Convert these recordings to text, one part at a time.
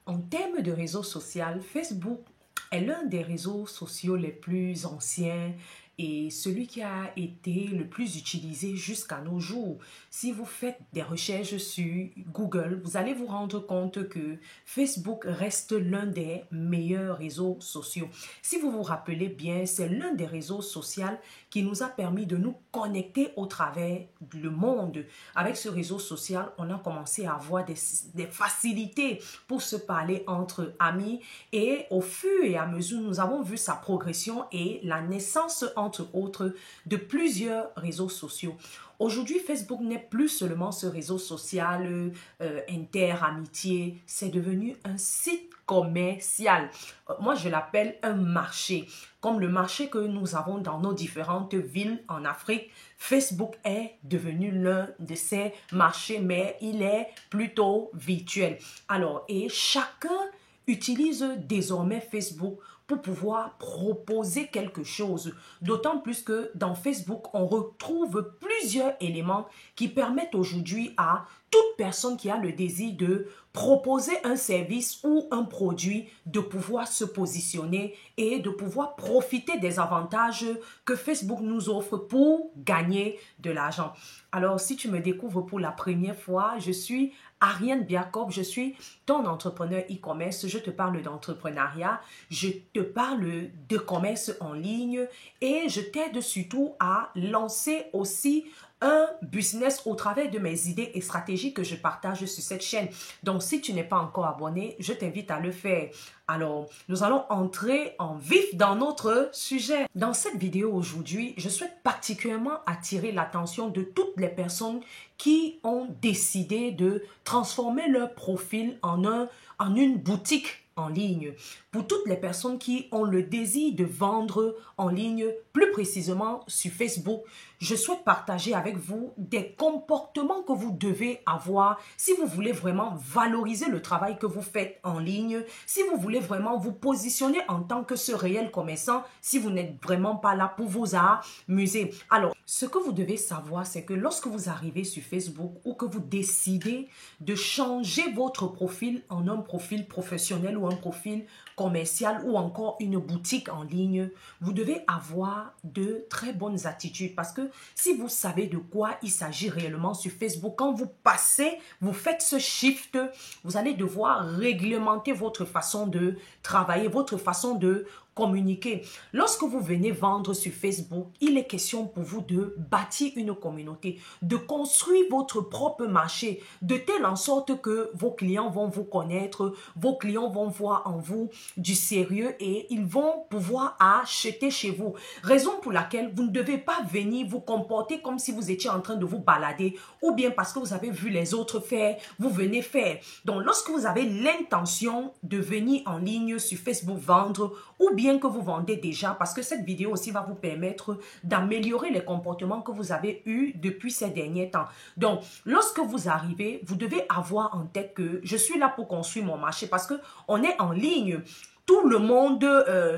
En termes de réseau social, Facebook est l'un des réseaux sociaux les plus anciens et celui qui a été le plus utilisé jusqu'à nos jours. Si vous faites des recherches sur Google, vous allez vous rendre compte que Facebook reste l'un des meilleurs réseaux sociaux. Si vous vous rappelez bien, c'est l'un des réseaux sociaux qui nous a permis de nous connecter au travers du monde. Avec ce réseau social, on a commencé à avoir des facilités pour se parler entre amis et au fur et à mesure, nous avons vu sa progression et la naissance, entre autres, de plusieurs réseaux sociaux. Aujourd'hui, Facebook n'est plus seulement ce réseau social inter-amitié, c'est devenu un site commercial. Moi, je l'appelle un marché. Comme le marché que nous avons dans nos différentes villes en Afrique, Facebook est devenu l'un de ces marchés, mais il est plutôt virtuel. Alors, et chacun utilise désormais Facebook pour pouvoir proposer quelque chose. D'autant plus que dans Facebook, on retrouve plusieurs éléments qui permettent aujourd'hui à toute personne qui a le désir de proposer un service ou un produit de pouvoir se positionner et de pouvoir profiter des avantages que Facebook nous offre pour gagner de l'argent. Alors, si tu me découvres pour la première fois, je suis Ariane Biacob, je suis ton entrepreneur e-commerce. Je te parle d'entrepreneuriat, je te parle de commerce en ligne et je t'aide surtout à lancer aussi un business au travers de mes idées et stratégies que je partage sur cette chaîne. Donc, si tu n'es pas encore abonné, je t'invite à le faire. Alors, nous allons entrer en vif dans notre sujet. Dans cette vidéo aujourd'hui, je souhaite particulièrement attirer l'attention de toutes les personnes qui ont décidé de transformer leur profil en une boutique en ligne. Pour toutes les personnes qui ont le désir de vendre en ligne, plus précisément sur Facebook, je souhaite partager avec vous des comportements que vous devez avoir si vous voulez vraiment valoriser le travail que vous faites en ligne, si vous voulez vraiment vous positionner en tant que ce réel commerçant, si vous n'êtes vraiment pas là pour vous amuser. Alors, ce que vous devez savoir, c'est que lorsque vous arrivez sur Facebook ou que vous décidez de changer votre profil en un profil professionnel ou un profil commercial ou encore une boutique en ligne, vous devez avoir de très bonnes attitudes parce que si vous savez de quoi il s'agit réellement sur Facebook, quand vous passez, vous faites ce shift, vous allez devoir réglementer votre façon de travailler, votre façon de communiquer. Lorsque vous venez vendre sur Facebook, il est question pour vous de bâtir une communauté, de construire votre propre marché, de telle en sorte que vos clients vont vous connaître, vos clients vont voir en vous du sérieux et ils vont pouvoir acheter chez vous. Raison pour laquelle vous ne devez pas venir vous comporter comme si vous étiez en train de vous balader ou bien parce que vous avez vu les autres faire, vous venez faire. Donc, lorsque vous avez l'intention de venir en ligne sur Facebook vendre ou bien que vous vendez déjà, parce que cette vidéo aussi va vous permettre d'améliorer les comportements que vous avez eus depuis ces derniers temps. Donc, lorsque vous arrivez, vous devez avoir en tête que je suis là pour construire mon marché parce que on est en ligne. Tout le monde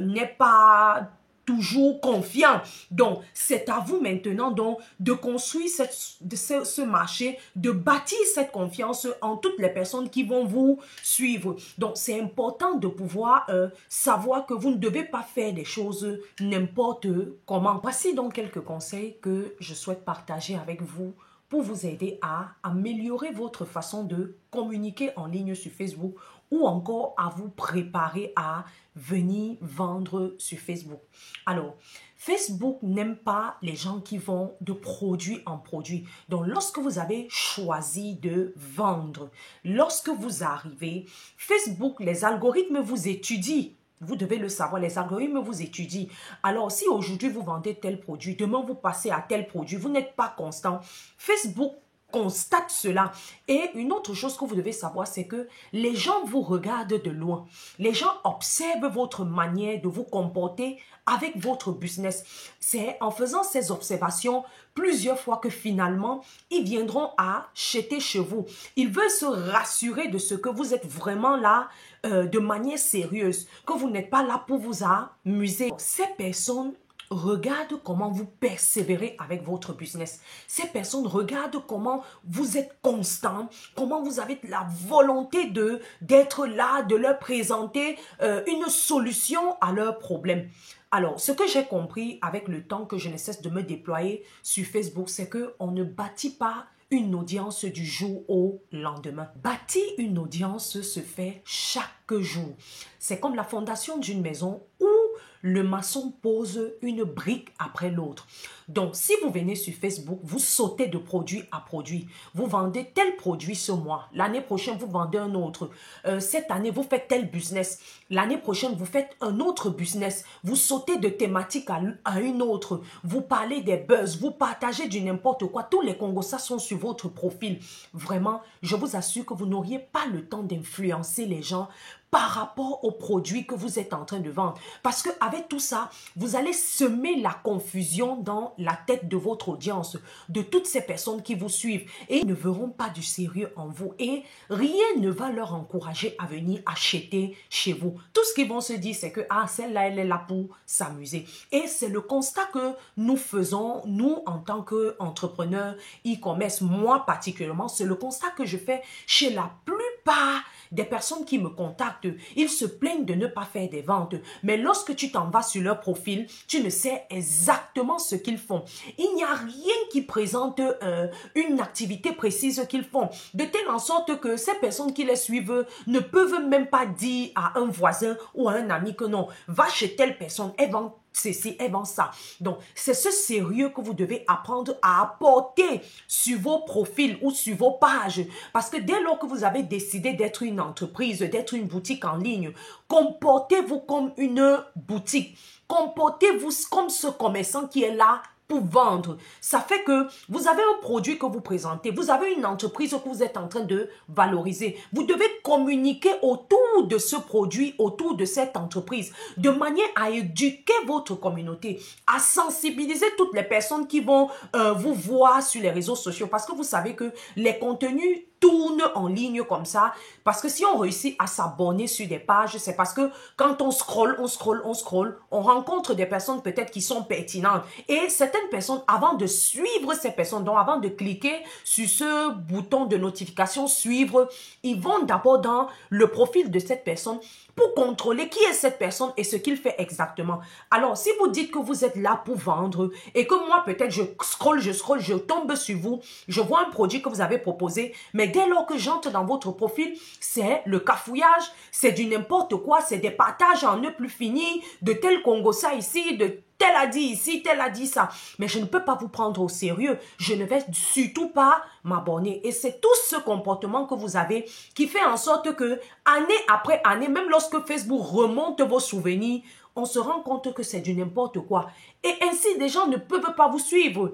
n'est pas toujours confiant. Donc, c'est à vous maintenant donc, de construire ce marché, de bâtir cette confiance en toutes les personnes qui vont vous suivre. Donc, c'est important de pouvoir savoir que vous ne devez pas faire des choses n'importe comment. Voici donc quelques conseils que je souhaite partager avec vous pour vous aider à améliorer votre façon de communiquer en ligne sur Facebook ou encore à vous préparer à venir vendre sur Facebook. Alors, Facebook n'aime pas les gens qui vont de produit en produit. Donc, lorsque vous avez choisi de vendre, lorsque vous arrivez, Facebook, les algorithmes vous étudient. Vous devez le savoir, les algorithmes vous étudient. Alors, si aujourd'hui vous vendez tel produit, demain vous passez à tel produit, vous n'êtes pas constant, Facebook constate cela. Et une autre chose que vous devez savoir, c'est que les gens vous regardent de loin. Les gens observent votre manière de vous comporter avec votre business. C'est en faisant ces observations plusieurs fois que finalement, ils viendront acheter chez vous. Ils veulent se rassurer de ce que vous êtes vraiment là de manière sérieuse, que vous n'êtes pas là pour vous amuser. Ces personnes regardent comment vous persévérez avec votre business. Ces personnes regardent comment vous êtes constant, comment vous avez la volonté d'être là, de leur présenter une solution à leurs problèmes. Alors, ce que j'ai compris avec le temps que je ne cesse de me déployer sur Facebook, c'est qu'on ne bâtit pas une audience du jour au lendemain. Bâtir une audience se fait chaque jour. C'est comme la fondation d'une maison où le maçon pose une brique après l'autre. Donc, si vous venez sur Facebook, vous sautez de produit à produit. Vous vendez tel produit ce mois. L'année prochaine, vous vendez un autre. Cette année, vous faites tel business. L'année prochaine, vous faites un autre business. Vous sautez de thématique à une autre. Vous parlez des buzz. Vous partagez du n'importe quoi. Tous les Congosas sont sur votre profil. Vraiment, je vous assure que vous n'auriez pas le temps d'influencer les gens par rapport aux produits que vous êtes en train de vendre. Parce qu'avec tout ça, vous allez semer la confusion dans la tête de votre audience, de toutes ces personnes qui vous suivent. Et ils ne verront pas du sérieux en vous. Et rien ne va leur encourager à venir acheter chez vous. Tout ce qu'ils vont se dire, c'est que celle-là, elle est là pour s'amuser. Et c'est le constat que nous faisons, nous, en tant qu'entrepreneurs e-commerce, moi particulièrement, c'est le constat que je fais chez la plupart des personnes qui me contactent. Ils se plaignent de ne pas faire des ventes. Mais lorsque tu t'en vas sur leur profil, tu ne sais exactement ce qu'ils font. Il n'y a rien qui présente une activité précise qu'ils font. De telle en sorte que ces personnes qui les suivent ne peuvent même pas dire à un voisin ou à un ami que non, va chez telle personne, elle vend ceci, elle vend ça. Donc, c'est ce sérieux que vous devez apprendre à apporter sur vos profils ou sur vos pages. Parce que dès lors que vous avez décidé d'être une entreprise, d'être une boutique en ligne, comportez-vous comme une boutique. Comportez-vous comme ce commerçant qui est là pour vendre. Ça fait que vous avez un produit que vous présentez, vous avez une entreprise que vous êtes en train de valoriser. Vous devez communiquer autour de ce produit, autour de cette entreprise, de manière à éduquer votre communauté, à sensibiliser toutes les personnes qui vont vous voir sur les réseaux sociaux. Parce que vous savez que les contenus tournent en ligne comme ça. Parce que si on réussit à s'abonner sur des pages, c'est parce que quand on scrolle, on rencontre des personnes peut-être qui sont pertinentes. Et certaines personnes, avant de suivre ces personnes, donc avant de cliquer sur ce bouton de notification suivre, ils vont d'abord dans le profil de cette personne pour contrôler qui est cette personne et ce qu'il fait exactement. Alors, si vous dites que vous êtes là pour vendre et que moi, peut-être, je scrolle, je tombe sur vous, je vois un produit que vous avez proposé, mais dès lors que j'entre dans votre profil, c'est le cafouillage, c'est du n'importe quoi, c'est des partages en ne plus finir, de tel Congo ça ici, de tel a dit ici, tel a dit ça. Mais je ne peux pas vous prendre au sérieux. Je ne vais surtout pas m'abonner. Et c'est tout ce comportement que vous avez qui fait en sorte que, année après année, même lorsque Facebook remonte vos souvenirs, on se rend compte que c'est du n'importe quoi. Et ainsi, les gens ne peuvent pas vous suivre.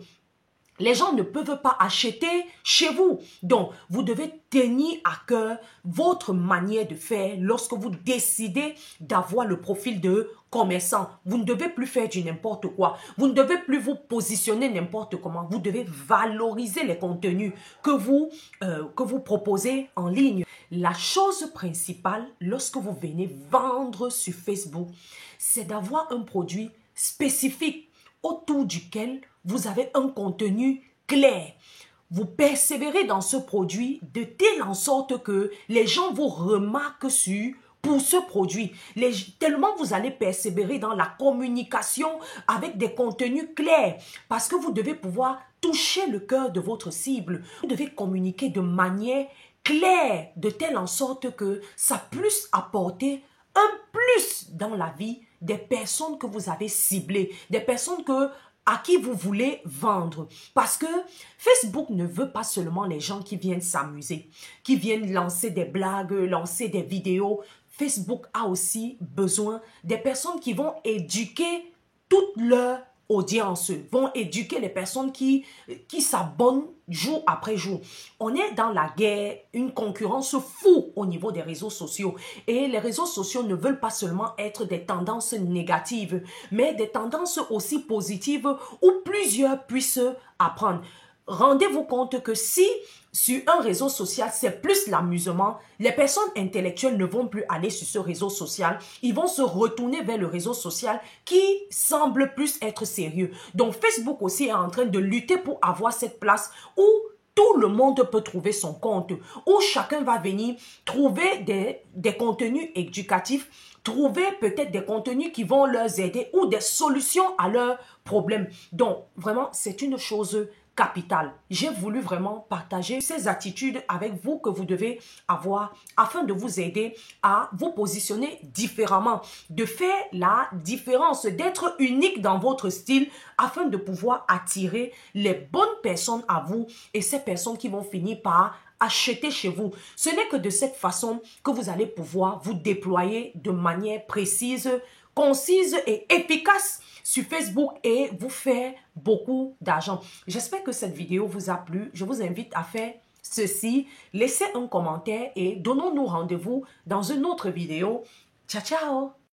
Les gens ne peuvent pas acheter chez vous. Donc, vous devez tenir à cœur votre manière de faire lorsque vous décidez d'avoir le profil de commerçant. Vous ne devez plus faire du n'importe quoi. Vous ne devez plus vous positionner n'importe comment. Vous devez valoriser les contenus que vous proposez en ligne. La chose principale lorsque vous venez vendre sur Facebook, c'est d'avoir un produit spécifique autour duquel vous avez un contenu clair. Vous persévérez dans ce produit de telle en sorte que les gens vous remarquent pour ce produit. Tellement vous allez persévérer dans la communication avec des contenus clairs parce que vous devez pouvoir toucher le cœur de votre cible. Vous devez communiquer de manière claire de telle en sorte que ça puisse apporter un plus dans la vie des personnes que vous avez ciblées, des personnes à qui vous voulez vendre. Parce que Facebook ne veut pas seulement les gens qui viennent s'amuser, qui viennent lancer des blagues, lancer des vidéos. Facebook a aussi besoin des personnes qui vont éduquer toute leur audience, vont éduquer les personnes qui s'abonnent jour après jour. On est dans la guerre, une concurrence fou au niveau des réseaux sociaux. Et les réseaux sociaux ne veulent pas seulement être des tendances négatives, mais des tendances aussi positives où plusieurs puissent apprendre. Rendez-vous compte que si sur un réseau social, c'est plus l'amusement. Les personnes intellectuelles ne vont plus aller sur ce réseau social. Ils vont se retourner vers le réseau social qui semble plus être sérieux. Donc, Facebook aussi est en train de lutter pour avoir cette place où tout le monde peut trouver son compte, où chacun va venir trouver des contenus éducatifs, trouver peut-être des contenus qui vont leur aider ou des solutions à leurs problèmes. Donc, vraiment, c'est une chose capitale. J'ai voulu vraiment partager ces attitudes avec vous que vous devez avoir afin de vous aider à vous positionner différemment, de faire la différence, d'être unique dans votre style afin de pouvoir attirer les bonnes personnes à vous et ces personnes qui vont finir par acheter chez vous. Ce n'est que de cette façon que vous allez pouvoir vous déployer de manière précise, concise et efficace sur Facebook et vous faire beaucoup d'argent. J'espère que cette vidéo vous a plu. Je vous invite à faire ceci. Laissez un commentaire et donnons-nous rendez-vous dans une autre vidéo. Ciao, ciao!